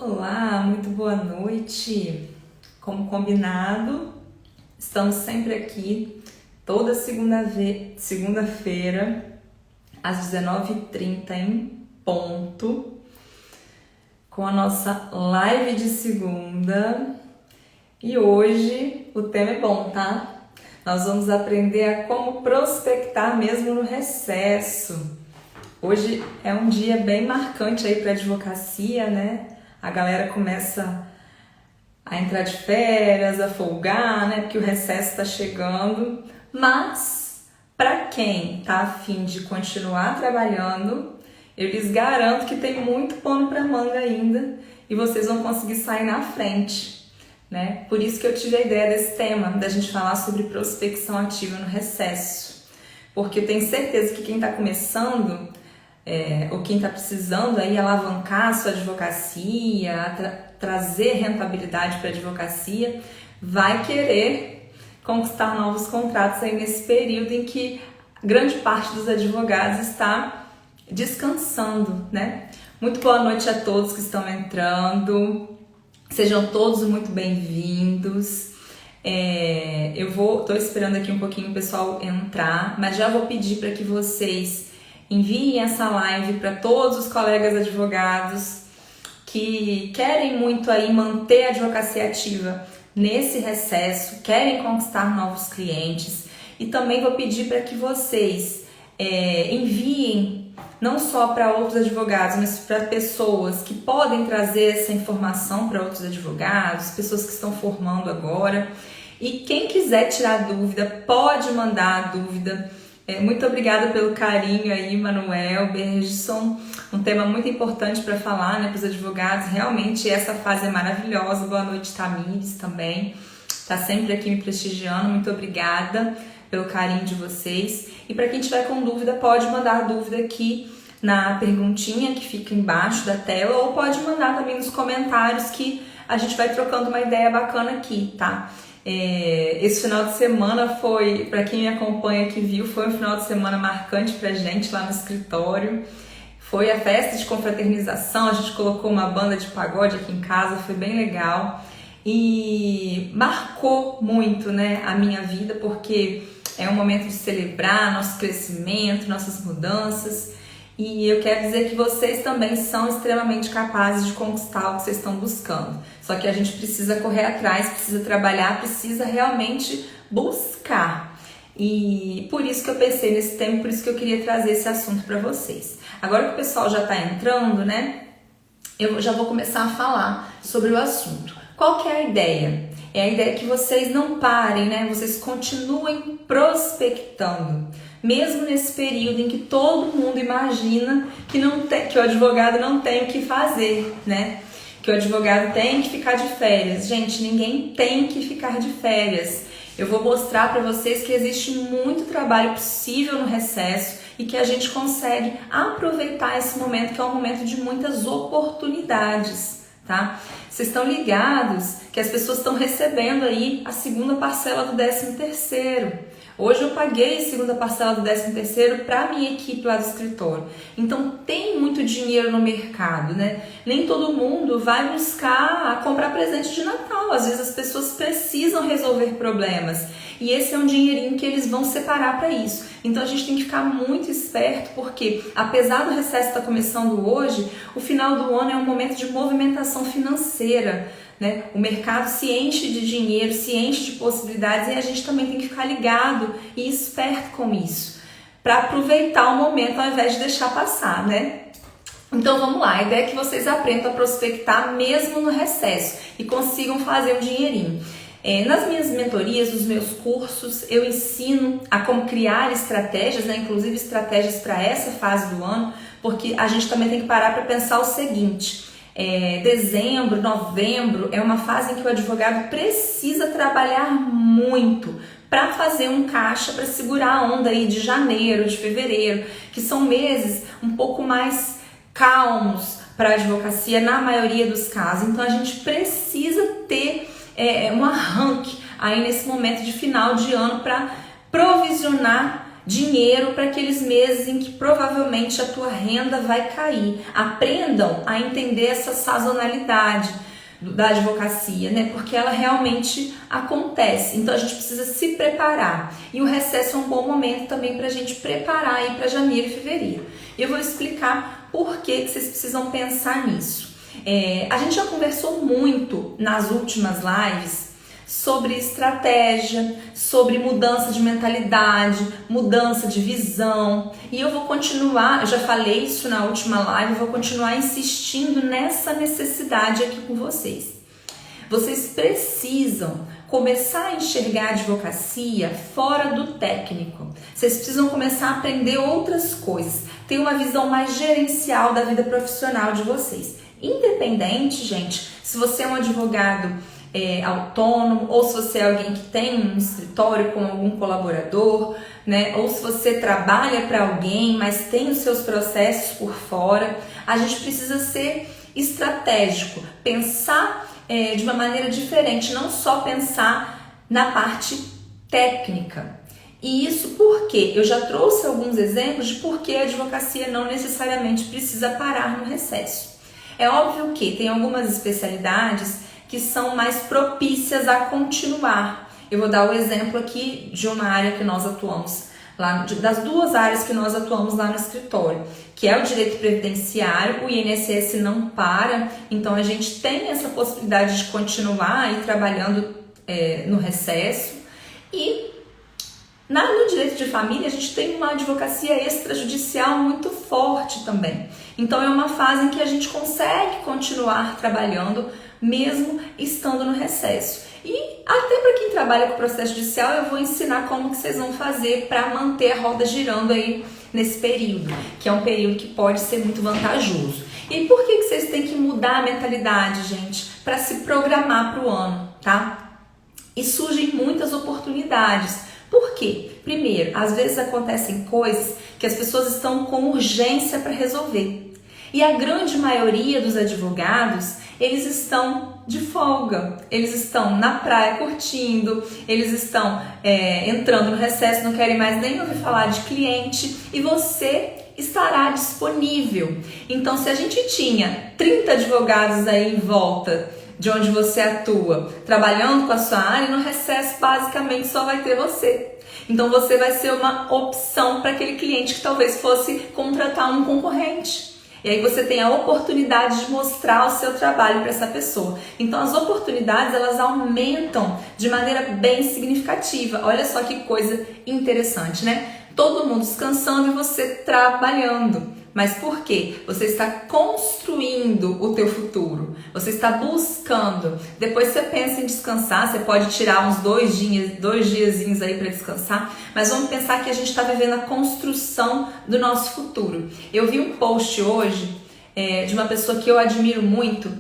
Olá, muito boa noite. Como combinado, estamos sempre aqui toda segunda-feira às 19h30 em ponto com a nossa live de segunda. E hoje o tema é bom, tá? Nós vamos aprender a como prospectar mesmo no recesso. Hoje é um dia bem marcante aí para advocacia, né? A galera começa a entrar de férias, a folgar, né? Porque o recesso está chegando. Mas para quem tá a fim de continuar trabalhando, eu lhes garanto que tem muito pano para manga ainda e vocês vão conseguir sair na frente, né? Por isso que eu tive a ideia desse tema, da gente falar sobre prospecção ativa no recesso. Porque eu tenho certeza que quem está começando ou quem está precisando aí alavancar a sua advocacia, trazer rentabilidade para a advocacia, vai querer conquistar novos contratos aí nesse período em que grande parte dos advogados está descansando, né? Muito boa noite a todos que estão entrando, sejam todos muito bem-vindos. Tô esperando aqui um pouquinho o pessoal entrar, mas já vou pedir para que vocês enviem essa live para todos os colegas advogados que querem muito aí manter a advocacia ativa nesse recesso, querem conquistar novos clientes. E também vou pedir para que vocês enviem não só para outros advogados, mas para pessoas que podem trazer essa informação para outros advogados, pessoas que estão formando agora. E quem quiser tirar dúvida, pode mandar a dúvida. Muito obrigada pelo carinho aí, Manuel, Bergson. Um tema muito importante para falar, né, para os advogados. Realmente essa fase é maravilhosa. Boa noite, Tamires, também. Tá sempre aqui me prestigiando. Muito obrigada pelo carinho de vocês. E para quem tiver com dúvida, pode mandar a dúvida aqui na perguntinha que fica embaixo da tela, ou pode mandar também nos comentários que a gente vai trocando uma ideia bacana aqui, tá? Esse final de semana foi, para quem me acompanha aqui viu, foi um final de semana marcante pra gente lá no escritório. Foi a festa de confraternização, a gente colocou uma banda de pagode aqui em casa, foi bem legal e marcou muito, né, a minha vida, porque é um momento de celebrar nosso crescimento, nossas mudanças. E eu quero dizer que vocês também são extremamente capazes de conquistar o que vocês estão buscando. Só que a gente precisa correr atrás, precisa trabalhar, precisa realmente buscar. E por isso que eu pensei nesse tema, por isso que eu queria trazer esse assunto para vocês. Agora que o pessoal já está entrando, né? Eu já vou começar a falar sobre o assunto. Qual que é a ideia? É a ideia que vocês não parem, né? Vocês continuem prospectando. Mesmo nesse período em que todo mundo imagina que o advogado não tem o que fazer, né? Que o advogado tem que ficar de férias. Gente, ninguém tem que ficar de férias. Eu vou mostrar para vocês que existe muito trabalho possível no recesso e que a gente consegue aproveitar esse momento, que é um momento de muitas oportunidades, tá? Vocês estão ligados que as pessoas estão recebendo aí a segunda parcela do 13º. Hoje eu paguei a segunda parcela do 13º para a minha equipe lá do escritório. Então tem muito dinheiro no mercado, né? Nem todo mundo vai buscar comprar presente de Natal. Às vezes as pessoas precisam resolver problemas. E esse é um dinheirinho que eles vão separar para isso. Então a gente tem que ficar muito esperto, porque apesar do recesso estar começando hoje, o final do ano é um momento de movimentação financeira, né? O mercado se enche de dinheiro, se enche de possibilidades, e a gente também tem que ficar ligado e esperto com isso, para aproveitar o momento ao invés de deixar passar, né? Então vamos lá, a ideia é que vocês aprendam a prospectar mesmo no recesso e consigam fazer um dinheirinho. Nas minhas mentorias, nos meus cursos, eu ensino a como criar estratégias, né? Inclusive estratégias para essa fase do ano, porque a gente também tem que parar para pensar o seguinte: dezembro, novembro é uma fase em que o advogado precisa trabalhar muito para fazer um caixa, para segurar a onda aí de janeiro, de fevereiro, que são meses um pouco mais calmos para a advocacia na maioria dos casos. Então a gente precisa ter um arranque aí nesse momento de final de ano para provisionar dinheiro para aqueles meses em que provavelmente a tua renda vai cair. Aprendam a entender essa sazonalidade da advocacia, né? Porque ela realmente acontece. Então a gente precisa se preparar. E o recesso é um bom momento também para a gente preparar aí para janeiro e fevereiro. Eu vou explicar por que vocês precisam pensar nisso. A gente já conversou muito nas últimas lives sobre estratégia, sobre mudança de mentalidade, mudança de visão, e eu vou continuar, eu já falei isso na última live, eu vou continuar insistindo nessa necessidade aqui com vocês. Vocês precisam começar a enxergar a advocacia fora do técnico. Vocês precisam começar a aprender outras coisas, ter uma visão mais gerencial da vida profissional de vocês. Independente, gente, se você é um advogado autônomo, ou se você é alguém que tem um escritório com algum colaborador, né? Ou se você trabalha para alguém, mas tem os seus processos por fora, a gente precisa ser estratégico, pensar de uma maneira diferente, não só pensar na parte técnica. E isso porque eu já trouxe alguns exemplos de por que a advocacia não necessariamente precisa parar no recesso. É óbvio que tem algumas especialidades que são mais propícias a continuar. Eu vou dar o exemplo aqui de uma área que nós atuamos, das duas áreas que nós atuamos lá no escritório, que é o direito previdenciário. O INSS não para, então a gente tem essa possibilidade de continuar aí trabalhando no recesso. E no direito de família a gente tem uma advocacia extrajudicial muito forte também. Então é uma fase em que a gente consegue continuar trabalhando mesmo estando no recesso. E até para quem trabalha com processo judicial, eu vou ensinar como que vocês vão fazer para manter a roda girando aí nesse período, que é um período que pode ser muito vantajoso. E por que vocês têm que mudar a mentalidade, gente? Para se programar para o ano, tá? E surgem muitas oportunidades. Por quê? Primeiro, às vezes acontecem coisas que as pessoas estão com urgência para resolver. E a grande maioria dos advogados, eles estão de folga, eles estão na praia curtindo, eles estão entrando no recesso, não querem mais nem ouvir falar de cliente, e você estará disponível. Então, se a gente tinha 30 advogados aí em volta de onde você atua, trabalhando com a sua área, no recesso basicamente só vai ter você. Então você vai ser uma opção para aquele cliente que talvez fosse contratar um concorrente. E aí você tem a oportunidade de mostrar o seu trabalho para essa pessoa. Então as oportunidades, elas aumentam de maneira bem significativa. Olha só que coisa interessante, né? Todo mundo descansando e você trabalhando. Mas por quê? Você está construindo o teu futuro. Você está buscando. Depois você pensa em descansar, você pode tirar uns dois diazinhos aí para descansar. Mas vamos pensar que a gente está vivendo a construção do nosso futuro. Eu vi um post hoje de uma pessoa que eu admiro muito,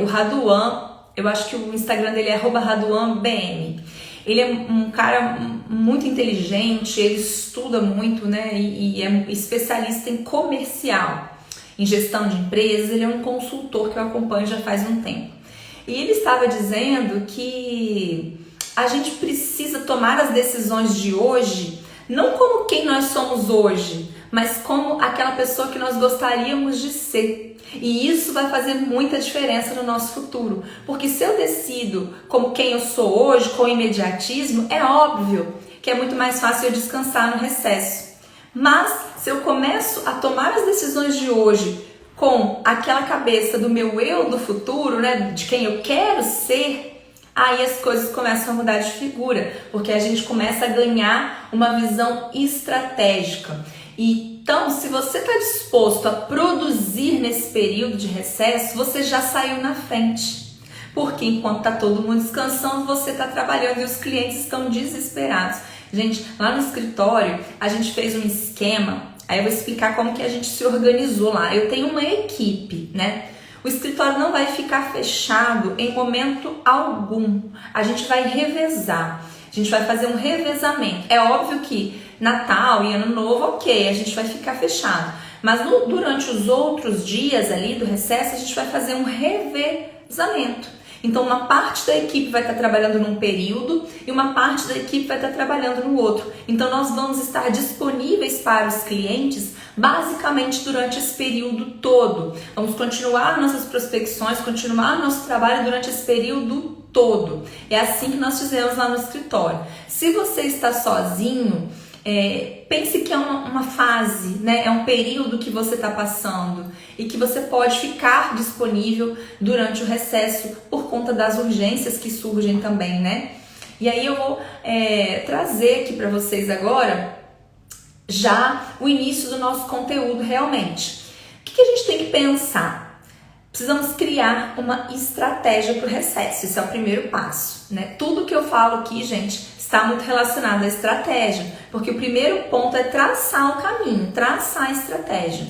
o Raduan. Eu acho que o Instagram dele é @RaduanBM. Ele é um cara muito inteligente, ele estuda muito, né? E é especialista em comercial, em gestão de empresas. Ele é um consultor que eu acompanho já faz um tempo. E ele estava dizendo que a gente precisa tomar as decisões de hoje, não como quem nós somos hoje, mas como aquela pessoa que nós gostaríamos de ser. E isso vai fazer muita diferença no nosso futuro, porque se eu decido como quem eu sou hoje, com imediatismo, é óbvio que é muito mais fácil eu descansar no recesso. Mas se eu começo a tomar as decisões de hoje com aquela cabeça do meu eu do futuro, né, de quem eu quero ser, aí as coisas começam a mudar de figura, porque a gente começa a ganhar uma visão estratégica. Então, se você está disposto a produzir nesse período de recesso, você já saiu na frente. Porque enquanto está todo mundo descansando, você está trabalhando e os clientes estão desesperados. Gente, lá no escritório, a gente fez um esquema, aí eu vou explicar como que a gente se organizou lá. Eu tenho uma equipe, né? O escritório não vai ficar fechado em momento algum. A gente vai revezar. A gente vai fazer um revezamento. É óbvio que Natal e Ano Novo, ok, a gente vai ficar fechado. Mas durante os outros dias ali do recesso, a gente vai fazer um revezamento. Então, uma parte da equipe vai estar trabalhando num período e uma parte da equipe vai estar trabalhando no outro. Então, nós vamos estar disponíveis para os clientes basicamente durante esse período todo. Vamos continuar nossas prospecções, continuar nosso trabalho durante esse período todo. É assim que nós fizemos lá no escritório. Se você está sozinho, pense que é uma fase, né? É um período que você está passando e que você pode ficar disponível durante o recesso por conta das urgências que surgem também, né? E aí eu vou trazer aqui para vocês agora já o início do nosso conteúdo realmente. O que a gente tem que pensar? Precisamos criar uma estratégia para o recesso, esse é o primeiro passo, né? Tudo que eu falo aqui, gente, está muito relacionado à estratégia, porque o primeiro ponto é traçar o caminho, traçar a estratégia.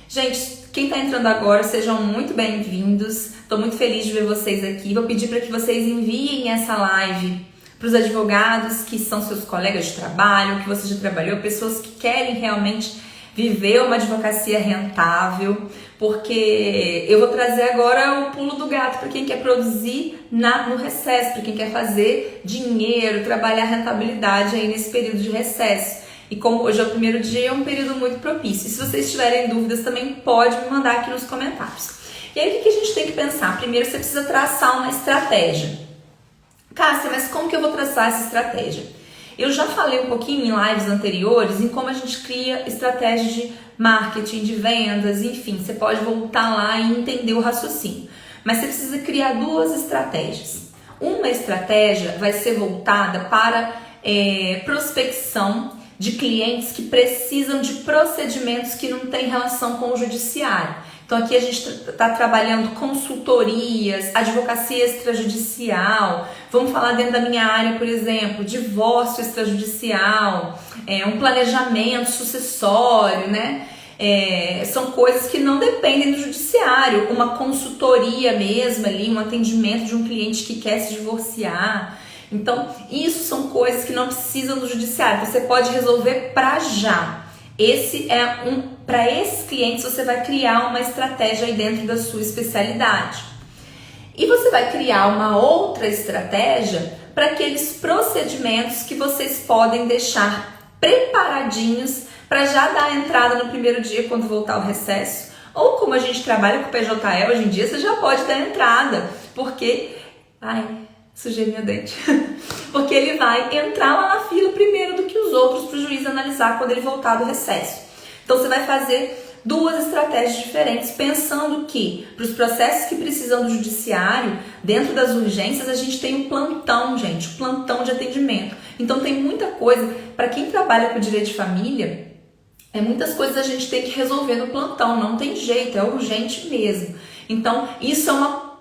Gente, quem está entrando agora, sejam muito bem-vindos, estou muito feliz de ver vocês aqui, vou pedir para que vocês enviem essa live para os advogados que são seus colegas de trabalho, que você já trabalhou, pessoas que querem realmente viver uma advocacia rentável, porque eu vou trazer agora o pulo do gato para quem quer produzir no recesso, para quem quer fazer dinheiro, trabalhar rentabilidade aí nesse período de recesso. E como hoje é o primeiro dia, é um período muito propício. E se vocês tiverem dúvidas, também pode me mandar aqui nos comentários. E aí o que a gente tem que pensar? Primeiro você precisa traçar uma estratégia. Cássia, mas como que eu vou traçar essa estratégia? Eu já falei um pouquinho em lives anteriores em como a gente cria estratégias de marketing, de vendas, enfim, você pode voltar lá e entender o raciocínio. Mas você precisa criar duas estratégias. Uma estratégia vai ser voltada para prospecção de clientes que precisam de procedimentos que não têm relação com o judiciário. Então aqui a gente está trabalhando consultorias, advocacia extrajudicial, vamos falar dentro da minha área, por exemplo, divórcio extrajudicial, um planejamento sucessório, né? São coisas que não dependem do judiciário, uma consultoria mesmo ali, um atendimento de um cliente que quer se divorciar. Então isso são coisas que não precisam do judiciário, você pode resolver para já. Para esses clientes você vai criar uma estratégia aí dentro da sua especialidade. E você vai criar uma outra estratégia para aqueles procedimentos que vocês podem deixar preparadinhos para já dar entrada no primeiro dia quando voltar o recesso. Ou como a gente trabalha com o PJE hoje em dia, você já pode dar entrada, porque... sujei meu dente. Porque ele vai entrar lá na fila primeiro do que os outros para o juiz analisar quando ele voltar do recesso. Então você vai fazer duas estratégias diferentes, pensando que para os processos que precisam do judiciário, dentro das urgências, a gente tem um plantão, gente, um plantão de atendimento. Então tem muita coisa, para quem trabalha com direito de família, muitas coisas a gente tem que resolver no plantão, não tem jeito, é urgente mesmo. Então isso é uma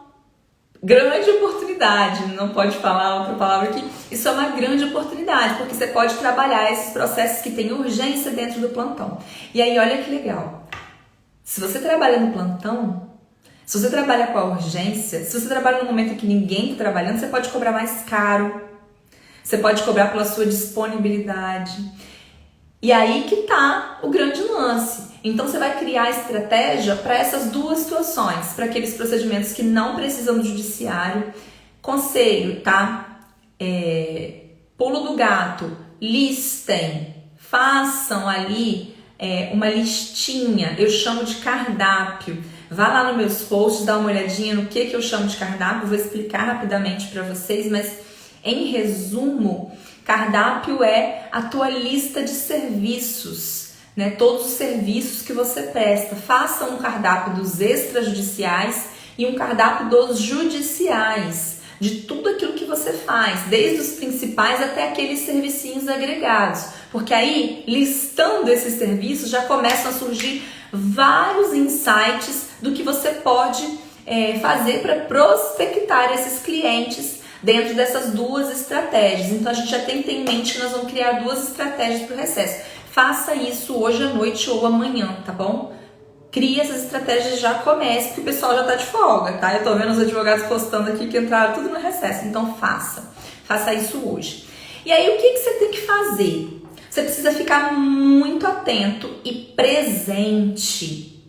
grande oportunidade, não pode falar outra palavra aqui, isso é uma grande oportunidade, porque você pode trabalhar esses processos que têm urgência dentro do plantão. E aí olha que legal, se você trabalha no plantão, se você trabalha com a urgência, se você trabalha no momento em que ninguém está trabalhando, você pode cobrar mais caro, você pode cobrar pela sua disponibilidade. E aí que tá o grande lance. Então você vai criar estratégia para essas duas situações, para aqueles procedimentos que não precisam do judiciário. Conselho, tá? Pulo do gato, listem, façam ali uma listinha, eu chamo de cardápio. Vá lá nos meus posts, dá uma olhadinha no que eu chamo de cardápio, vou explicar rapidamente para vocês, mas em resumo, cardápio é a tua lista de serviços, né? Todos os serviços que você presta. Faça um cardápio dos extrajudiciais e um cardápio dos judiciais, de tudo aquilo que você faz, desde os principais até aqueles servicinhos agregados. Porque aí, listando esses serviços, já começam a surgir vários insights do que você pode fazer para prospectar esses clientes dentro dessas duas estratégias. Então a gente já tem que ter em mente que nós vamos criar duas estratégias para o recesso. Faça isso hoje à noite ou amanhã, tá bom? Crie essas estratégias e já comece, porque o pessoal já tá de folga, tá? Eu tô vendo os advogados postando aqui que entraram tudo no recesso, então faça isso hoje. E aí o que você tem que fazer? Você precisa ficar muito atento e presente.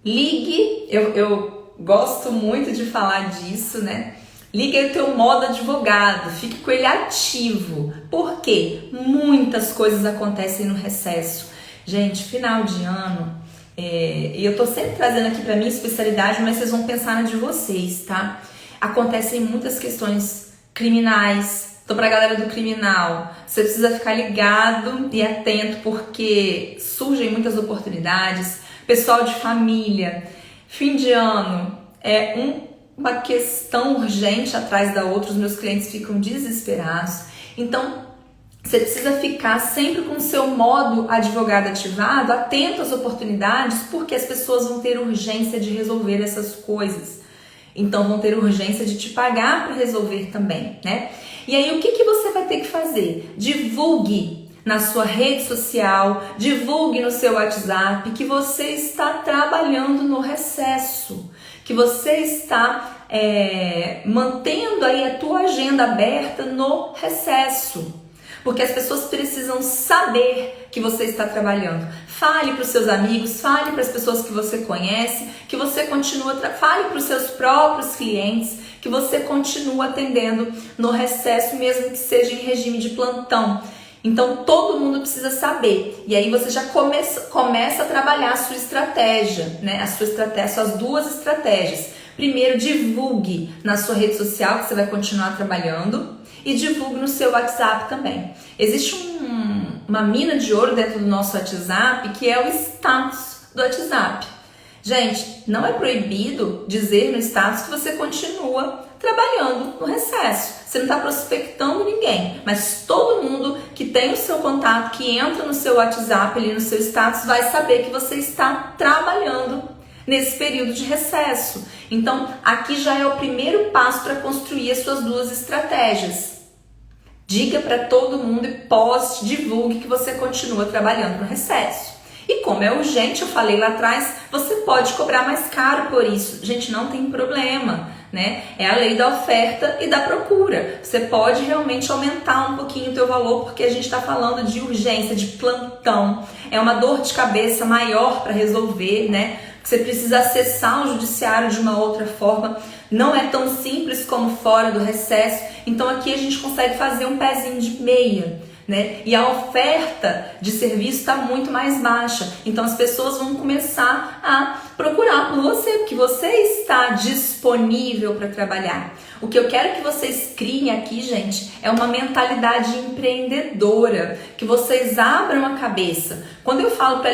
Ligue, eu gosto muito de falar disso, né? Liga aí o teu modo advogado, fique com ele ativo. Por quê? Muitas coisas acontecem no recesso. Gente, final de ano, e eu tô sempre trazendo aqui pra minha especialidade, mas vocês vão pensar na de vocês, tá? Acontecem muitas questões criminais. Então, pra galera do criminal, você precisa ficar ligado e atento, porque surgem muitas oportunidades. Pessoal de família, fim de ano é uma questão urgente atrás da outra, os meus clientes ficam desesperados. Então, você precisa ficar sempre com o seu modo advogado ativado, atento às oportunidades, porque as pessoas vão ter urgência de resolver essas coisas. Então, vão ter urgência de te pagar para resolver também, né? E aí, o que você vai ter que fazer? Divulgue na sua rede social, divulgue no seu WhatsApp que você está trabalhando no recesso, que você está mantendo aí a tua agenda aberta no recesso, porque as pessoas precisam saber que você está trabalhando. Fale para os seus amigos, fale para as pessoas que você conhece, que você continua, fale para os seus próprios clientes, que você continua atendendo no recesso, mesmo que seja em regime de plantão. Então, todo mundo precisa saber. E aí você já começa a trabalhar a sua estratégia, né? As suas duas estratégias. Primeiro, divulgue na sua rede social, que você vai continuar trabalhando, e divulgue no seu WhatsApp também. Existe uma mina de ouro dentro do nosso WhatsApp, que é o status do WhatsApp. Gente, não é proibido dizer no status que você continua trabalhando no recesso. Você não está prospectando ninguém, mas todo mundo que tem o seu contato, que entra no seu WhatsApp, ali no seu status, vai saber que você está trabalhando nesse período de recesso. Então, aqui já é o primeiro passo para construir as suas duas estratégias. Diga para todo mundo e poste, divulgue que você continua trabalhando no recesso. E como é urgente, eu falei lá atrás, você pode cobrar mais caro por isso. Gente, não tem problema, né? É a lei da oferta e da procura. Você pode realmente aumentar um pouquinho o teu valor, porque a gente está falando de urgência, de plantão. É uma dor de cabeça maior para resolver, né? Você precisa acessar o judiciário de uma outra forma. Não é tão simples como fora do recesso. Então aqui a gente consegue fazer um pezinho de meia, né? E a oferta de serviço está muito mais baixa. Então as pessoas vão começar a procurar por você, porque você está disponível para trabalhar. O que eu quero que vocês criem aqui, gente, é uma mentalidade empreendedora, que vocês abram a cabeça. Quando eu falo para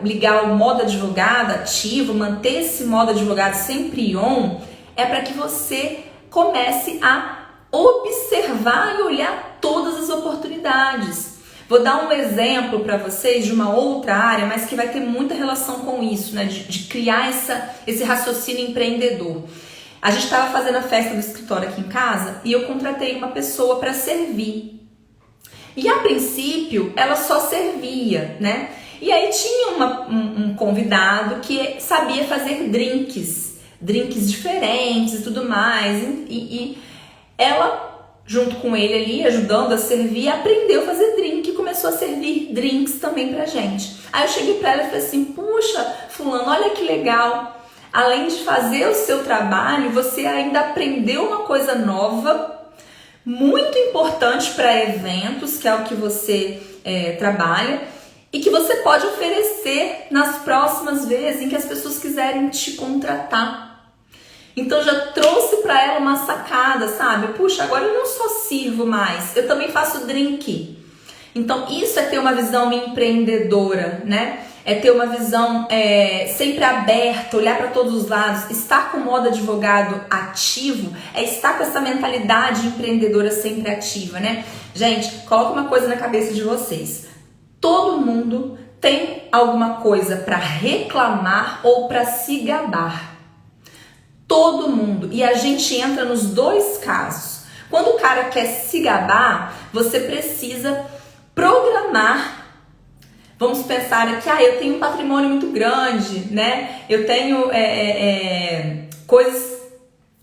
ligar o modo advogado ativo, manter esse modo advogado sempre on, é para que você comece a observar e olhar todas as oportunidades. Vou dar um exemplo para vocês de uma outra área, mas que vai ter muita relação com isso, né? De criar esse raciocínio empreendedor. A gente estava fazendo a festa do escritório aqui em casa e eu contratei uma pessoa para servir. E a princípio ela só servia, né? E aí tinha um convidado que sabia fazer drinks diferentes e tudo mais. E ela, junto com ele ali, ajudando a servir, aprendeu a fazer drink e começou a servir drinks também pra gente. Aí eu cheguei pra ela e falei assim, puxa, fulano, olha que legal. Além de fazer o seu trabalho, você ainda aprendeu uma coisa nova, muito importante para eventos, que é o que você trabalha, e que você pode oferecer nas próximas vezes em que as pessoas quiserem te contratar. Então já trouxe para ela uma sacada, sabe? Puxa, agora eu não só sirvo mais, eu também faço drink. Então isso é ter uma visão empreendedora, né? É ter uma visão sempre aberta, olhar para todos os lados. Estar com o modo advogado ativo é estar com essa mentalidade empreendedora sempre ativa, né? Gente, coloca uma coisa na cabeça de vocês. Todo mundo tem alguma coisa para reclamar ou para se gabar. Todo mundo. E a gente entra nos dois casos. Quando o cara quer se gabar, você precisa programar. Vamos pensar aqui, eu tenho um patrimônio muito grande, né? Eu tenho coisas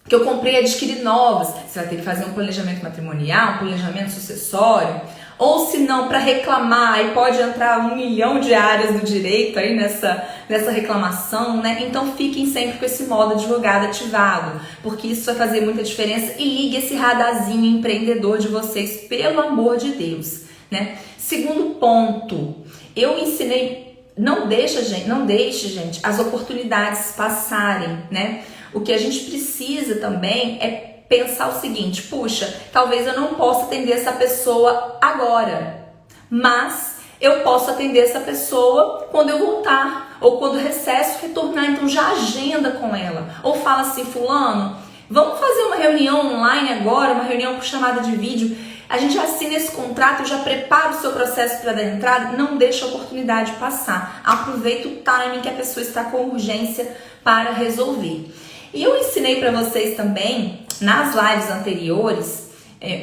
que eu comprei e adquiri novas. Você vai ter que fazer um planejamento matrimonial, um planejamento sucessório. ou se não para reclamar, aí pode entrar 1 milhão de áreas do direito aí nessa reclamação, né? Então fiquem sempre com esse modo advogado ativado, porque isso vai fazer muita diferença. E ligue esse radarzinho empreendedor de vocês, pelo amor de Deus, né? Segundo ponto, eu ensinei, não deixe, gente, as oportunidades passarem, né? O que a gente precisa também é pensar o seguinte: puxa, talvez eu não possa atender essa pessoa agora, mas eu posso atender essa pessoa quando eu voltar, ou quando o recesso retornar. Então já agenda com ela, ou fala assim: fulano, vamos fazer uma reunião online agora, uma reunião por chamada de vídeo, a gente assina esse contrato, já prepara o seu processo para dar entrada. Não deixa a oportunidade passar, aproveita o timing que a pessoa está com urgência para resolver. E eu ensinei para vocês também, nas lives anteriores,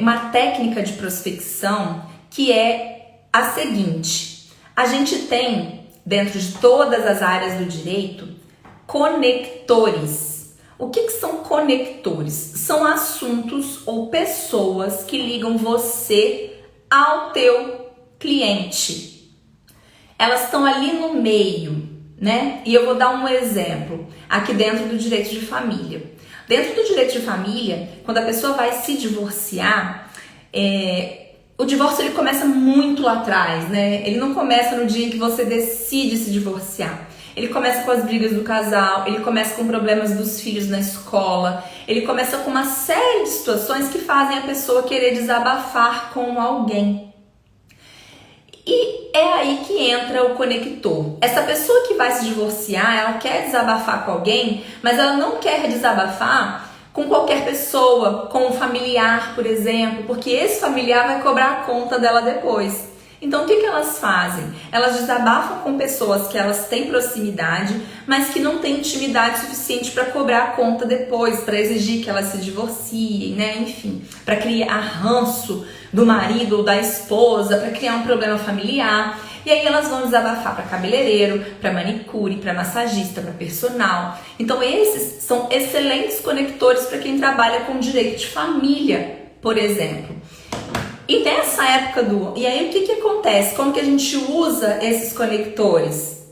uma técnica de prospecção que é a seguinte: a gente tem, dentro de todas as áreas do direito, conectores. O que são conectores? São assuntos ou pessoas que ligam você ao teu cliente. Elas estão ali no meio, né? E eu vou dar um exemplo aqui dentro do direito de família. Dentro do direito de família, quando a pessoa vai se divorciar, o divórcio ele começa muito lá atrás, né? Ele não começa no dia em que você decide se divorciar. Ele começa com as brigas do casal, ele começa com problemas dos filhos na escola, ele começa com uma série de situações que fazem a pessoa querer desabafar com alguém. E é aí que entra o conector. Essa pessoa que vai se divorciar, ela quer desabafar com alguém, mas ela não quer desabafar com qualquer pessoa, com um familiar, por exemplo, porque esse familiar vai cobrar a conta dela depois. Então o que elas fazem? Elas desabafam com pessoas que elas têm proximidade, mas que não têm intimidade suficiente para cobrar a conta depois, para exigir que elas se divorciem, né? Enfim, para criar ranço do marido ou da esposa, para criar um problema familiar. E aí elas vão desabafar para cabeleireiro, para manicure, para massagista, para personal. Então esses são excelentes conectores para quem trabalha com direito de família, por exemplo. E nessa época E aí o que acontece? Como que a gente usa esses conectores?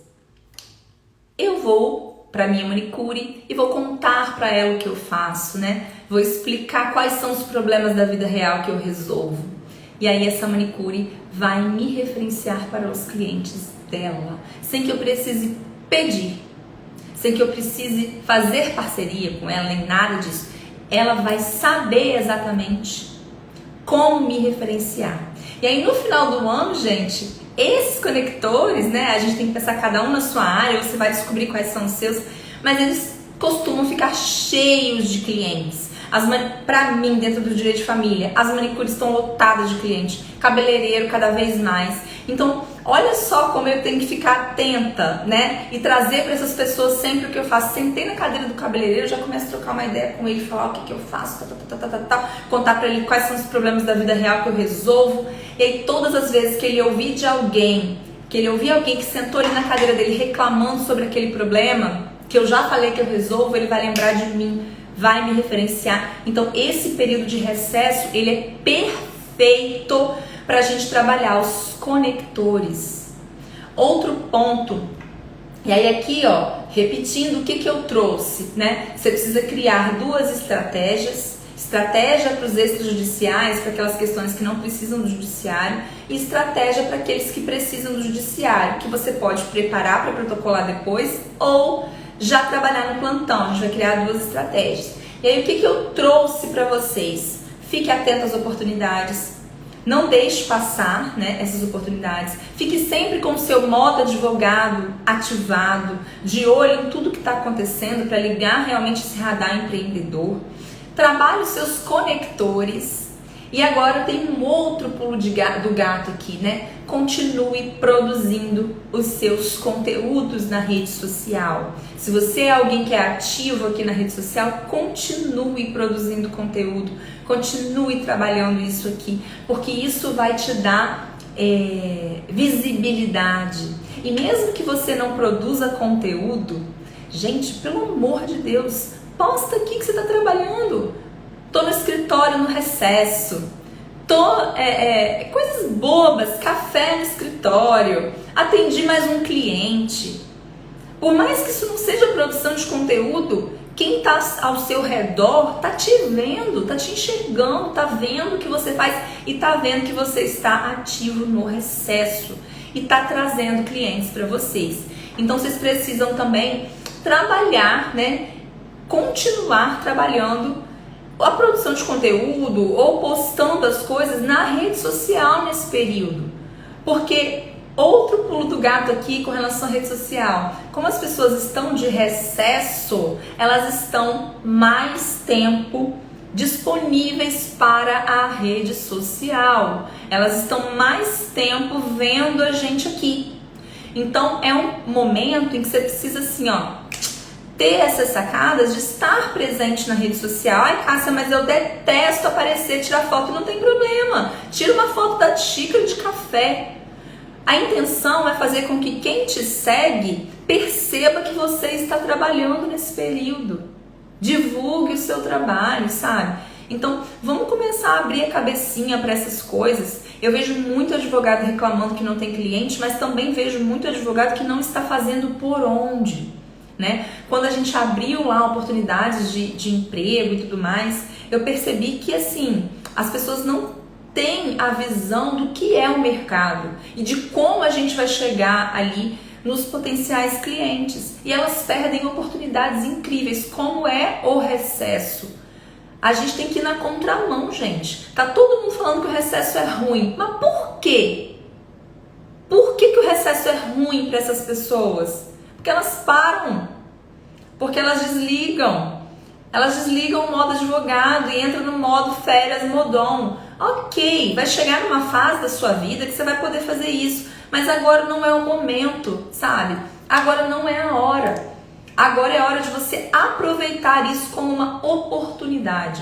Eu vou para minha manicure e vou contar para ela o que eu faço, né? Vou explicar quais são os problemas da vida real que eu resolvo. E aí essa manicure vai me referenciar para os clientes dela, sem que eu precise pedir, sem que eu precise fazer parceria com ela, nem nada disso. Ela vai saber exatamente como me referenciar. E aí no final do ano, gente, esses conectores, né, a gente tem que pensar cada um na sua área, você vai descobrir quais são os seus, mas eles costumam ficar cheios de clientes. Pra mim, dentro do direito de família, as manicures estão lotadas de cliente, cabeleireiro cada vez mais. Então, olha só como eu tenho que ficar atenta, né? E trazer para essas pessoas sempre o que eu faço. Sentei na cadeira do cabeleireiro, já começo a trocar uma ideia com ele, falar o que eu faço, contar para ele quais são os problemas da vida real que eu resolvo. E aí, todas as vezes que ele ouvir de alguém, que sentou ali na cadeira dele reclamando sobre aquele problema, que eu já falei que eu resolvo, ele vai lembrar de mim, vai me referenciar. Então esse período de recesso, ele é perfeito para a gente trabalhar os conectores. Outro ponto, e aí aqui ó, repetindo o que eu trouxe, né? Você precisa criar 2 estratégias: estratégia para os extrajudiciais, para aquelas questões que não precisam do judiciário, e estratégia para aqueles que precisam do judiciário, que você pode preparar para protocolar depois ou já trabalhar no plantão. A gente vai criar 2 estratégias. E aí o que eu trouxe para vocês? Fique atento às oportunidades, não deixe passar, né, essas oportunidades. Fique sempre com o seu modo advogado ativado, de olho em tudo que está acontecendo para ligar realmente esse radar empreendedor. Trabalhe os seus conectores. E agora tem um outro pulo do gato aqui, né? Continue produzindo os seus conteúdos na rede social. Se você é alguém que é ativo aqui na rede social, continue produzindo conteúdo, continue trabalhando isso aqui, porque isso vai te dar visibilidade. E mesmo que você não produza conteúdo, gente, pelo amor de Deus, posta aqui que você está trabalhando. Tô no escritório no recesso. coisas bobas, café no escritório, atendi mais um cliente. Por mais que isso não seja produção de conteúdo, quem está ao seu redor está te vendo, está te enxergando, está vendo o que você faz e está vendo que você está ativo no recesso e está trazendo clientes para vocês. Então vocês precisam também trabalhar, né? Continuar trabalhando a produção de conteúdo ou postando as coisas na rede social nesse período. Porque outro pulo do gato aqui com relação à rede social, como as pessoas estão de recesso, elas estão mais tempo disponíveis para a rede social. Elas estão mais tempo vendo a gente aqui. Então é um momento em que você precisa assim, ter essas sacadas de estar presente na rede social. Ai, Cássia, mas eu detesto aparecer, tirar foto. Não tem problema. Tira uma foto da xícara de café. A intenção é fazer com que quem te segue perceba que você está trabalhando nesse período. Divulgue o seu trabalho, sabe? Então, vamos começar a abrir a cabecinha para essas coisas. Eu vejo muito advogado reclamando que não tem cliente, mas também vejo muito advogado que não está fazendo por onde, né? Quando a gente abriu lá oportunidades de emprego e tudo mais, eu percebi que, assim, as pessoas não têm a visão do que é o mercado e de como a gente vai chegar ali nos potenciais clientes. E elas perdem oportunidades incríveis, como é o recesso. A gente tem que ir na contramão, gente. Tá todo mundo falando que o recesso é ruim. Mas por quê? Por que o recesso é ruim para essas pessoas? Porque elas param. Porque elas desligam. Elas desligam o modo advogado e entram no modo férias modon. Ok, vai chegar numa fase da sua vida que você vai poder fazer isso. Mas agora não é o momento, sabe? Agora não é a hora. Agora é a hora de você aproveitar isso como uma oportunidade.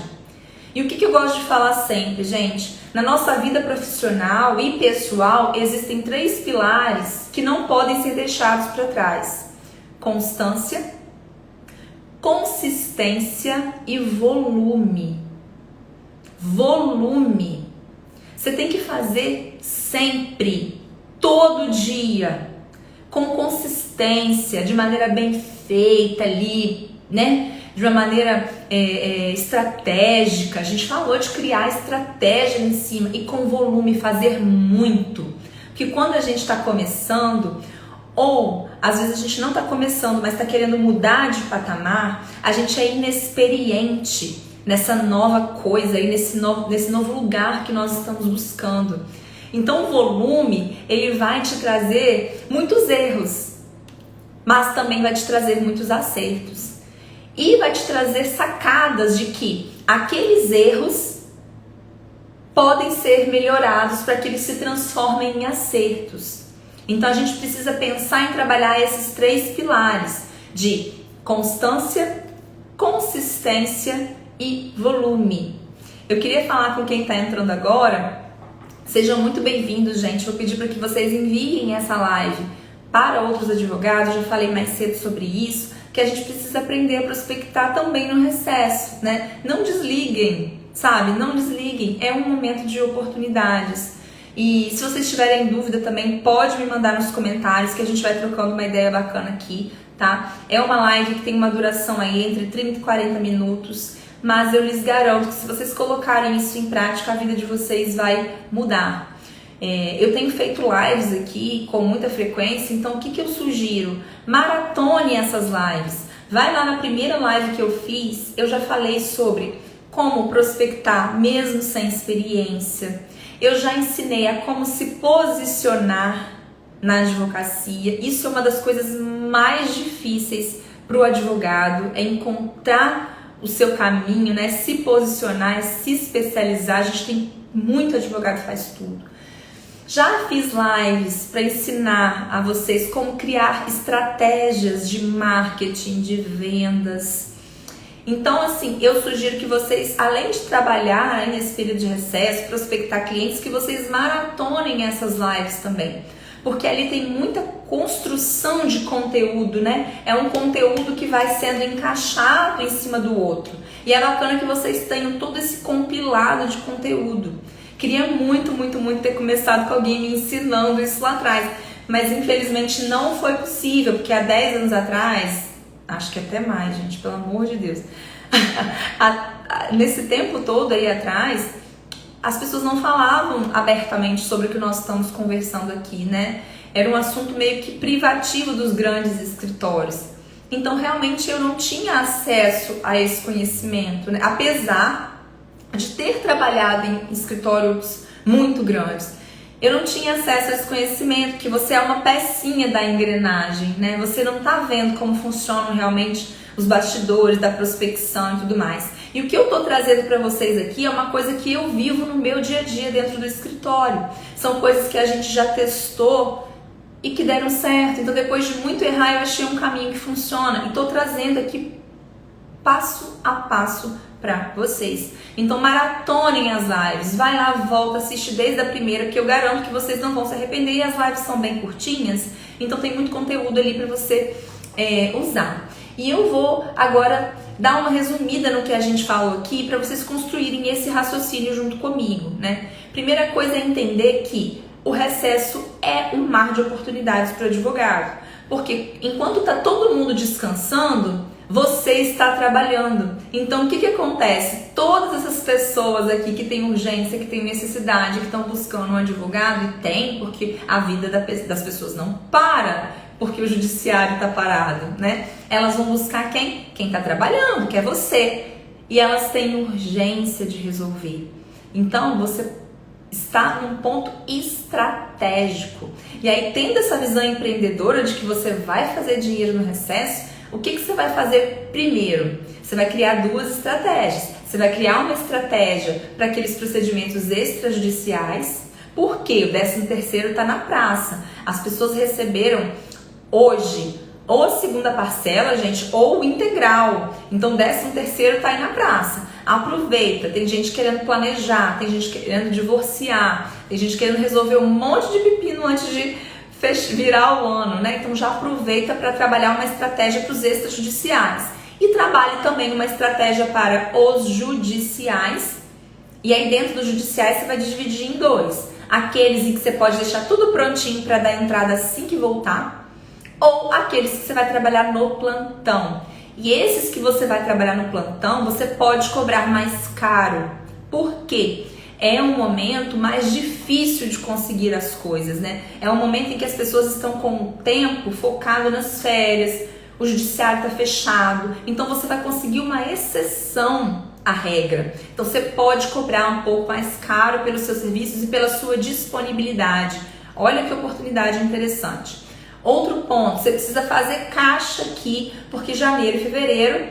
E o que eu gosto de falar sempre, gente? Na nossa vida profissional e pessoal, existem 3 pilares que não podem ser deixados para trás: constância, consistência e volume. Volume. Você tem que fazer sempre, todo dia, com consistência, de maneira bem feita ali, né? De uma maneira estratégica. A gente falou de criar estratégia em cima e com volume, fazer muito. Porque quando a gente está começando, ou às vezes a gente não está começando, mas está querendo mudar de patamar, a gente é inexperiente nessa nova coisa, aí nesse novo lugar que nós estamos buscando. Então o volume, ele vai te trazer muitos erros, mas também vai te trazer muitos acertos. E vai te trazer sacadas de que aqueles erros podem ser melhorados para que eles se transformem em acertos. Então a gente precisa pensar em trabalhar esses 3 pilares de constância, consistência e volume. Eu queria falar com quem está entrando agora. Sejam muito bem-vindos, gente. Vou pedir para que vocês enviem essa live para outros advogados. Já falei mais cedo sobre isso, que a gente precisa aprender a prospectar também no recesso, né? Não desliguem, sabe? Não desliguem. É um momento de oportunidades. E se vocês tiverem dúvida também, pode me mandar nos comentários que a gente vai trocando uma ideia bacana aqui, tá? É uma live que tem uma duração aí entre 30 e 40 minutos, mas eu lhes garanto que se vocês colocarem isso em prática, a vida de vocês vai mudar. Eu tenho feito lives aqui com muita frequência, então o que eu sugiro? Maratone essas lives. Vai lá na primeira live que eu fiz, eu já falei sobre como prospectar mesmo sem experiência. Eu já ensinei a como se posicionar na advocacia. Isso é uma das coisas mais difíceis para o advogado, é encontrar o seu caminho, né? Se posicionar, se especializar. A gente tem muito advogado que faz tudo. Já fiz lives para ensinar a vocês como criar estratégias de marketing, de vendas. Então, assim, eu sugiro que vocês, além de trabalhar nesse período de recesso, prospectar clientes, que vocês maratonem essas lives também. Porque ali tem muita construção de conteúdo, né? É um conteúdo que vai sendo encaixado em cima do outro. E é bacana que vocês tenham todo esse compilado de conteúdo. Queria muito, muito, muito ter começado com alguém me ensinando isso lá atrás, mas infelizmente não foi possível, porque há 10 anos atrás, acho que até mais, gente, pelo amor de Deus, nesse tempo todo aí atrás, as pessoas não falavam abertamente sobre o que nós estamos conversando aqui, né? Era um assunto meio que privativo dos grandes escritórios. Então, realmente, eu não tinha acesso a esse conhecimento, né? Apesar de ter trabalhado em escritórios muito grandes. Eu não tinha acesso a esse conhecimento, que você é uma pecinha da engrenagem, né? Você não tá vendo como funcionam realmente os bastidores da prospecção e tudo mais. E o que eu tô trazendo para vocês aqui é uma coisa que eu vivo no meu dia a dia dentro do escritório. São coisas que a gente já testou e que deram certo. Então, depois de muito errar, eu achei um caminho que funciona e tô trazendo aqui passo a passo para vocês. Então, maratonem as lives, vai lá, volta, assiste desde a primeira, que eu garanto que vocês não vão se arrepender, e as lives são bem curtinhas, então tem muito conteúdo ali para você usar. E eu vou agora dar uma resumida no que a gente falou aqui para vocês construírem esse raciocínio junto comigo, né? Primeira coisa é entender que o recesso é um mar de oportunidades para o advogado, porque enquanto está todo mundo descansando, você está trabalhando. Então, o que acontece? Todas essas pessoas aqui que têm urgência, que têm necessidade, que estão buscando um advogado, e tem, porque a vida das pessoas não para, porque o judiciário está parado, né? Elas vão buscar quem? Quem está trabalhando, que é você. E elas têm urgência de resolver. Então, você está num ponto estratégico. E aí, tendo essa visão empreendedora de que você vai fazer dinheiro no recesso, o que você vai fazer primeiro? Você vai criar duas estratégias. Você vai criar uma estratégia para aqueles procedimentos extrajudiciais, porque o 13º está na praça. As pessoas receberam hoje ou a segunda parcela, gente, ou o integral. Então, o 13º está aí na praça. Aproveita. Tem gente querendo planejar, tem gente querendo divorciar, tem gente querendo resolver um monte de pepino antes de virar o ano, né? Então já aproveita para trabalhar uma estratégia para os extrajudiciais e trabalhe também uma estratégia para os judiciais. E aí dentro dos judiciais você vai dividir em dois: aqueles em que você pode deixar tudo prontinho para dar entrada assim que voltar, ou aqueles que você vai trabalhar no plantão. E esses que você vai trabalhar no plantão, você pode cobrar mais caro. Por quê? É um momento mais difícil de conseguir as coisas, né? É um momento em que as pessoas estão com o tempo focado nas férias, o judiciário está fechado, então você vai conseguir uma exceção à regra. Então você pode cobrar um pouco mais caro pelos seus serviços e pela sua disponibilidade. Olha que oportunidade interessante. Outro ponto, você precisa fazer caixa aqui, porque janeiro e fevereiro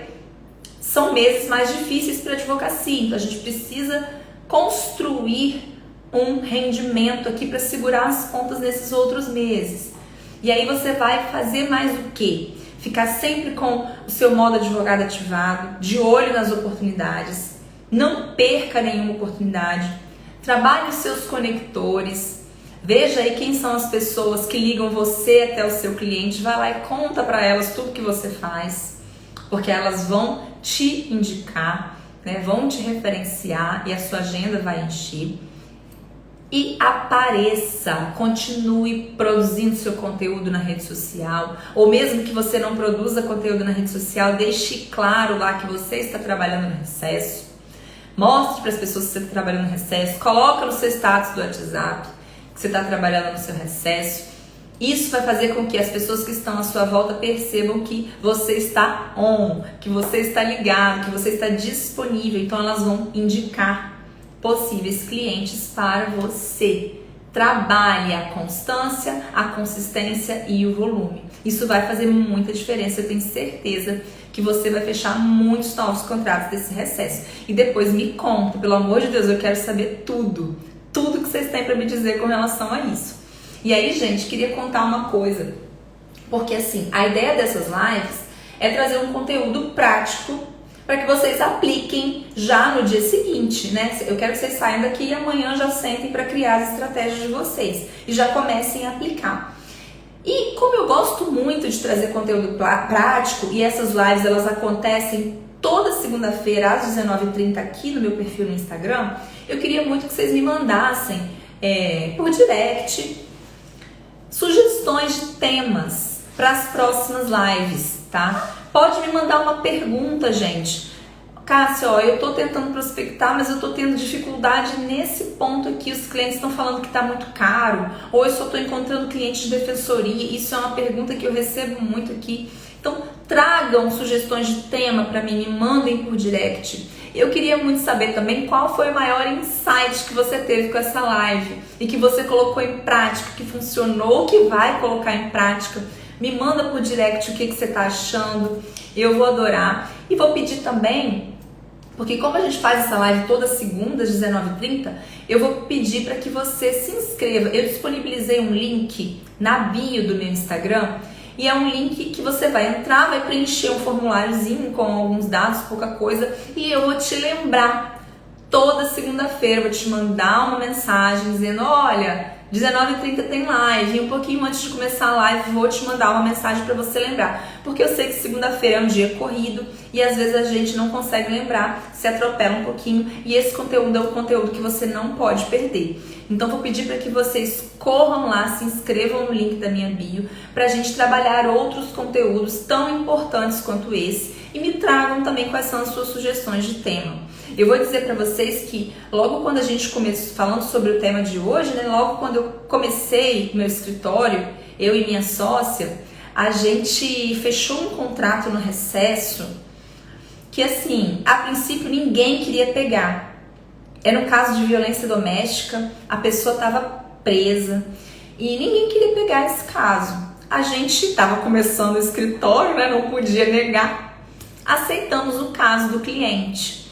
são meses mais difíceis para a advocacia, então a gente precisa construir um rendimento aqui para segurar as contas nesses outros meses. E aí você vai fazer mais o quê? Ficar sempre com o seu modo advogado ativado, de olho nas oportunidades, não perca nenhuma oportunidade, trabalhe os seus conectores, veja aí quem são as pessoas que ligam você até o seu cliente, vai lá e conta para elas tudo que você faz, porque elas vão te indicar, né, vão te referenciar e a sua agenda vai encher. E apareça, continue produzindo seu conteúdo na rede social, ou mesmo que você não produza conteúdo na rede social, deixe claro lá que você está trabalhando no recesso, mostre para as pessoas que você está trabalhando no recesso, coloca no seu status do WhatsApp que você está trabalhando no seu recesso. Isso vai fazer com que as pessoas que estão à sua volta percebam que você está on, que você está ligado, que você está disponível, então elas vão indicar possíveis clientes para você. Trabalhe a constância, a consistência e o volume. Isso vai fazer muita diferença, eu tenho certeza que você vai fechar muitos novos contratos desse recesso. E depois me conta, pelo amor de Deus, eu quero saber tudo que vocês têm para me dizer com relação a isso. E aí, gente, queria contar uma coisa, porque assim, a ideia dessas lives é trazer um conteúdo prático para que vocês apliquem já no dia seguinte, né? Eu quero que vocês saiam daqui e amanhã já sentem para criar as estratégias de vocês e já comecem a aplicar. E como eu gosto muito de trazer conteúdo prático e essas lives elas acontecem toda segunda-feira às 19h30 aqui no meu perfil no Instagram, eu queria muito que vocês me mandassem por direct sugestões de temas para as próximas lives, tá? Pode me mandar uma pergunta, gente. Cássia, ó, eu tô tentando prospectar, mas eu tô tendo dificuldade nesse ponto aqui. Os clientes estão falando que tá muito caro, ou eu só tô encontrando clientes de defensoria. Isso é uma pergunta que eu recebo muito aqui. Então, tragam sugestões de tema para mim, me mandem por direct. Eu queria muito saber também qual foi o maior insight que você teve com essa live e que você colocou em prática, que funcionou, que vai colocar em prática. Me manda por direct o que você tá achando. Eu vou adorar. E vou pedir também, porque como a gente faz essa live toda segunda às 19h30, eu vou pedir para que você se inscreva. Eu disponibilizei um link na bio do meu Instagram e é um link que você vai entrar, vai preencher um formuláriozinho com alguns dados, pouca coisa, e eu vou te lembrar toda segunda-feira, vou te mandar uma mensagem dizendo, olha, 19h30 tem live, e um pouquinho antes de começar a live vou te mandar uma mensagem para você lembrar, porque eu sei que segunda-feira é um dia corrido e às vezes a gente não consegue lembrar, se atropela um pouquinho, e esse conteúdo é um conteúdo que você não pode perder. Então vou pedir para que vocês corram lá, se inscrevam no link da minha bio, para a gente trabalhar outros conteúdos tão importantes quanto esse, e me tragam também quais são as suas sugestões de tema. Eu vou dizer para vocês que logo quando a gente começou falando sobre o tema de hoje, né, logo quando eu comecei meu escritório, eu e minha sócia, a gente fechou um contrato no recesso que, assim, a princípio ninguém queria pegar. Era um caso de violência doméstica, a pessoa estava presa e ninguém queria pegar esse caso. A gente estava começando o escritório, né, não podia negar. Aceitamos o caso do cliente,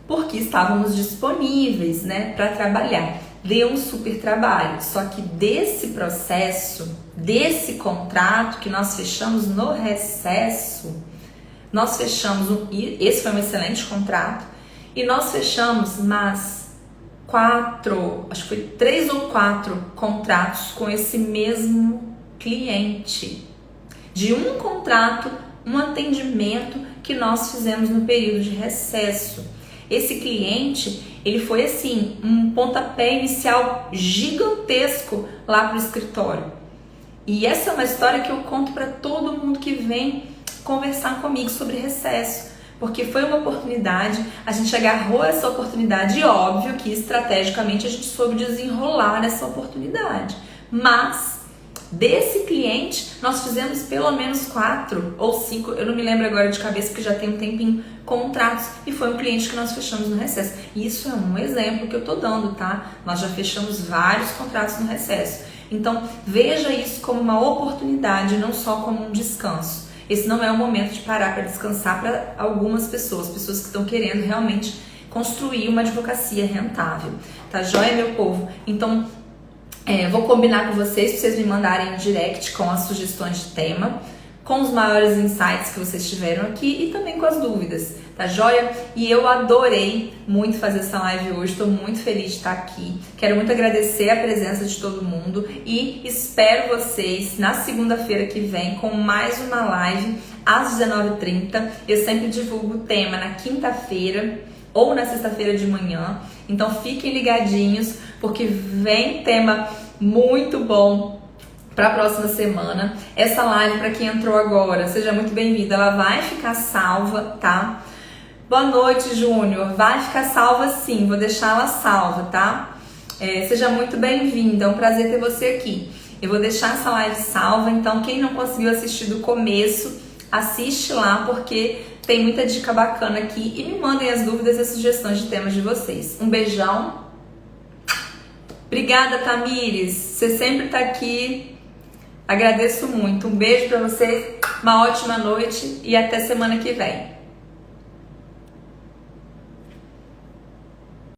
porque estávamos disponíveis, né, para trabalhar. Deu um super trabalho, só que desse processo, desse contrato que nós fechamos no recesso, nós fechamos, esse foi um excelente contrato, e nós fechamos mais 3 ou 4 contratos com esse mesmo cliente. De um contrato, um atendimento que nós fizemos no período de recesso. Esse cliente, ele foi assim, um pontapé inicial gigantesco lá para o escritório. E essa é uma história que eu conto para todo mundo que vem conversar comigo sobre recesso, porque foi uma oportunidade, a gente agarrou essa oportunidade e óbvio que estrategicamente a gente soube desenrolar essa oportunidade. Mas desse cliente, nós fizemos pelo menos 4 ou 5, eu não me lembro agora de cabeça porque já tem um tempinho, contratos, e foi um cliente que nós fechamos no recesso. Isso é um exemplo que eu tô dando, tá? Nós já fechamos vários contratos no recesso. Então, veja isso como uma oportunidade, não só como um descanso. Esse não é o momento de parar para descansar para algumas pessoas que estão querendo realmente construir uma advocacia rentável. Tá joia, meu povo? Então, vou combinar com vocês, para vocês me mandarem um direct com as sugestões de tema, com os maiores insights que vocês tiveram aqui e também com as dúvidas, tá joia? E eu adorei muito fazer essa live hoje, estou muito feliz de estar aqui. Quero muito agradecer a presença de todo mundo e espero vocês na segunda-feira que vem com mais uma live às 19h30. Eu sempre divulgo o tema na quinta-feira ou na sexta-feira de manhã, então fiquem ligadinhos porque vem tema muito bom para a próxima semana. Essa live, para quem entrou agora, seja muito bem-vinda, ela vai ficar salva, tá? Boa noite, Júnior, vai ficar salva sim, vou deixar ela salva, tá? Seja muito bem-vinda, é um prazer ter você aqui. Eu vou deixar essa live salva, então quem não conseguiu assistir do começo, assiste lá, porque tem muita dica bacana aqui, e me mandem as dúvidas e as sugestões de temas de vocês. Um beijão. Obrigada, Tamires, você sempre tá aqui, agradeço muito. Um beijo pra vocês, uma ótima noite e até semana que vem.